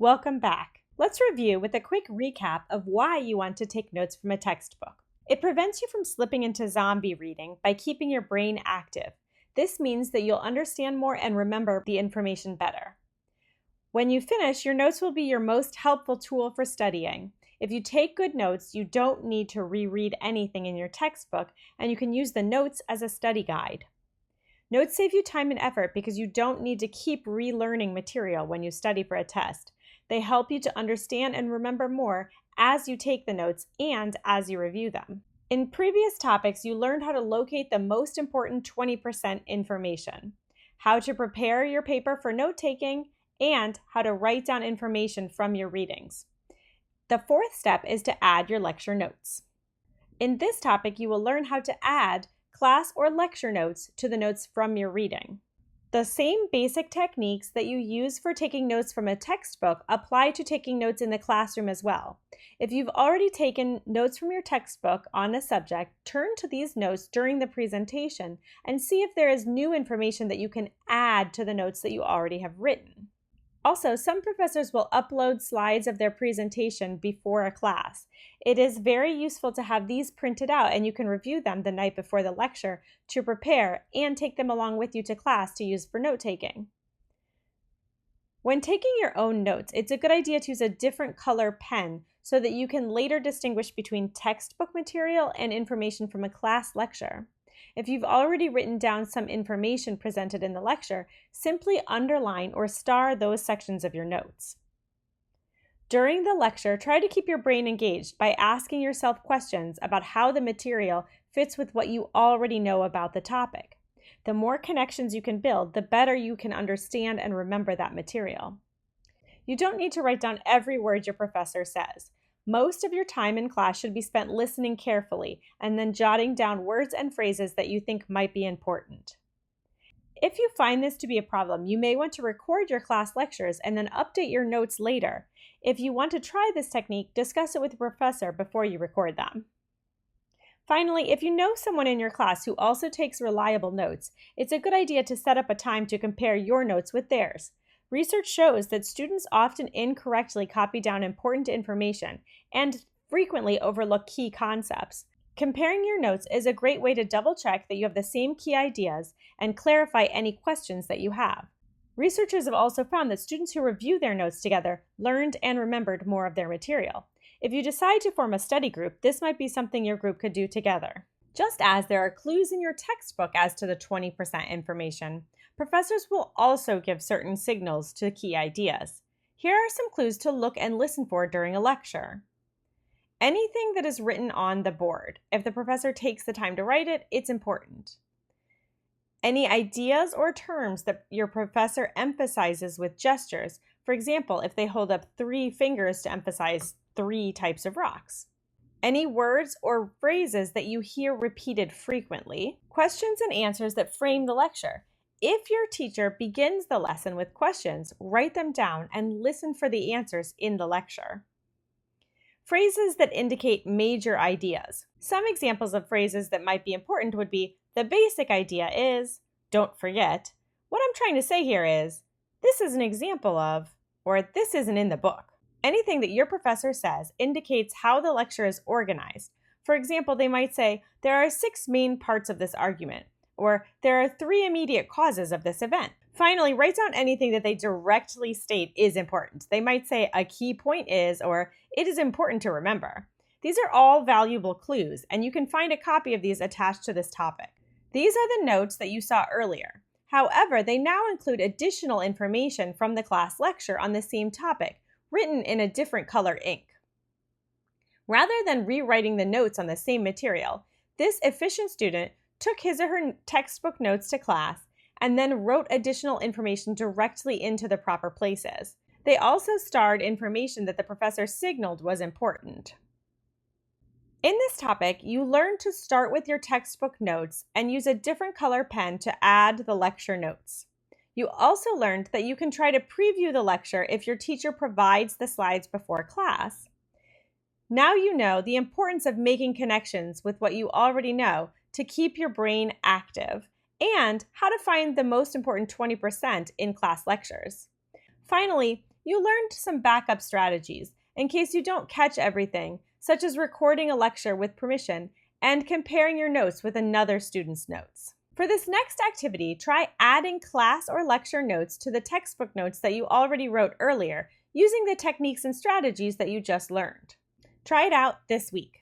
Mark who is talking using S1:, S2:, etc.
S1: Welcome back. Let's review with a quick recap of why you want to take notes from a textbook. It prevents you from slipping into zombie reading by keeping your brain active. This means that you'll understand more and remember the information better. When you finish, your notes will be your most helpful tool for studying. If you take good notes, you don't need to reread anything in your textbook, and you can use the notes as a study guide. Notes save you time and effort because you don't need to keep relearning material when you study for a test. They help you to understand and remember more as you take the notes and as you review them. In previous topics, you learned how to locate the most important 20% information, how to prepare your paper for note-taking, and how to write down information from your readings. The fourth step is to add your lecture notes. In this topic, you will learn how to add class or lecture notes to the notes from your reading. The same basic techniques that you use for taking notes from a textbook apply to taking notes in the classroom as well. If you've already taken notes from your textbook on a subject, turn to these notes during the presentation and see if there is new information that you can add to the notes that you already have written. Also, some professors will upload slides of their presentation before a class. It is very useful to have these printed out, and you can review them the night before the lecture to prepare and take them along with you to class to use for note-taking. When taking your own notes, it's a good idea to use a different color pen so that you can later distinguish between textbook material and information from a class lecture. If you've already written down some information presented in the lecture, simply underline or star those sections of your notes. During the lecture, try to keep your brain engaged by asking yourself questions about how the material fits with what you already know about the topic. The more connections you can build, the better you can understand and remember that material. You don't need to write down every word your professor says. Most of your time in class should be spent listening carefully and then jotting down words and phrases that you think might be important. If you find this to be a problem, you may want to record your class lectures and then update your notes later. If you want to try this technique, discuss it with the professor before you record them. Finally, if you know someone in your class who also takes reliable notes, it's a good idea to set up a time to compare your notes with theirs. Research shows that students often incorrectly copy down important information and frequently overlook key concepts. Comparing your notes is a great way to double-check that you have the same key ideas and clarify any questions that you have. Researchers have also found that students who review their notes together learned and remembered more of their material. If you decide to form a study group, this might be something your group could do together. Just as there are clues in your textbook as to the 20% information, professors will also give certain signals to key ideas. Here are some clues to look and listen for during a lecture. Anything that is written on the board. If the professor takes the time to write it, it's important. Any ideas or terms that your professor emphasizes with gestures. For example, if they hold up 3 fingers to emphasize 3 types of rocks. Any words or phrases that you hear repeated frequently. Questions and answers that frame the lecture. If your teacher begins the lesson with questions, write them down and listen for the answers in the lecture. Phrases that indicate major ideas. Some examples of phrases that might be important would be, the basic idea is, don't forget, what I'm trying to say here is, this is an example of, or this isn't in the book. Anything that your professor says indicates how the lecture is organized. For example, they might say, there are 6 main parts of this argument, or there are 3 immediate causes of this event. Finally, write down anything that they directly state is important. They might say, a key point is, or it is important to remember. These are all valuable clues, and you can find a copy of these attached to this topic. These are the notes that you saw earlier. However, they now include additional information from the class lecture on the same topic, written in a different color ink. Rather than rewriting the notes on the same material, this efficient student took his or her textbook notes to class and then wrote additional information directly into the proper places. They also starred information that the professor signaled was important. In this topic, you learned to start with your textbook notes and use a different color pen to add the lecture notes. You also learned that you can try to preview the lecture if your teacher provides the slides before class. Now you know the importance of making connections with what you already know to keep your brain active, and how to find the most important 20% in class lectures. Finally, You learned some backup strategies in case you don't catch everything, such as recording a lecture with permission and comparing your notes with another student's notes. For this next activity, try adding class or lecture notes to the textbook notes that you already wrote earlier using the techniques and strategies that you just learned. Try it out this week.